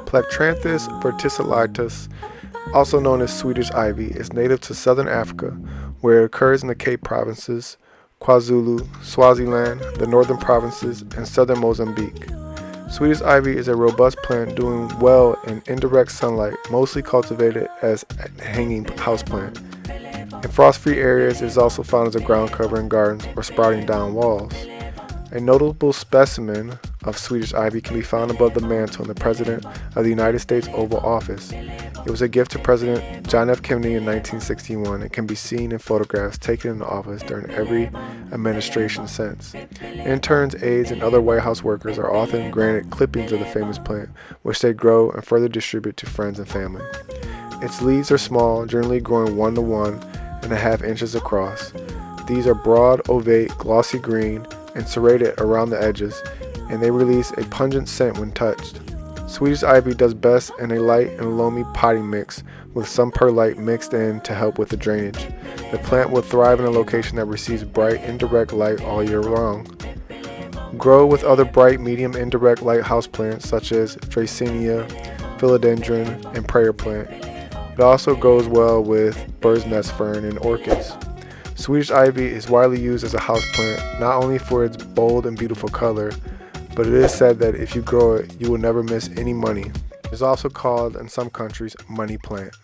Plectranthus verticillatus, also known as Swedish Ivy, is native to southern Africa, where it occurs in the Cape Provinces, KwaZulu, Swaziland, the northern provinces, and southern Mozambique. Swedish ivy is a robust plant doing well in indirect sunlight, mostly cultivated as a hanging houseplant. In frost-free areas, it is also found as a ground cover in gardens or sprouting down walls. A notable specimen of Swedish ivy can be found above the mantle in the President of the United States Oval Office. It was a gift to President John F. Kennedy in 1961 and can be seen in photographs taken in the office during every administration since. Interns, aides, and other White House workers are often granted clippings of the famous plant, which they grow and further distribute to friends and family. Its leaves are small, generally growing 1 to 1.5 inches across. These are broad, ovate, glossy green, and serrated around the edges, and they release a pungent scent when touched. Swedish ivy does best in a light and loamy potting mix with some perlite mixed in to help with the drainage. The plant will thrive in a location that receives bright indirect light all year long. Grow with other bright medium indirect light houseplants such as Dracaena, philodendron, and prayer plant. It also goes well with bird's nest fern and orchids. Swedish ivy is widely used as a houseplant, not only for its bold and beautiful color, but it is said that if you grow it, you will never miss any money. It is also called, in some countries, money plant.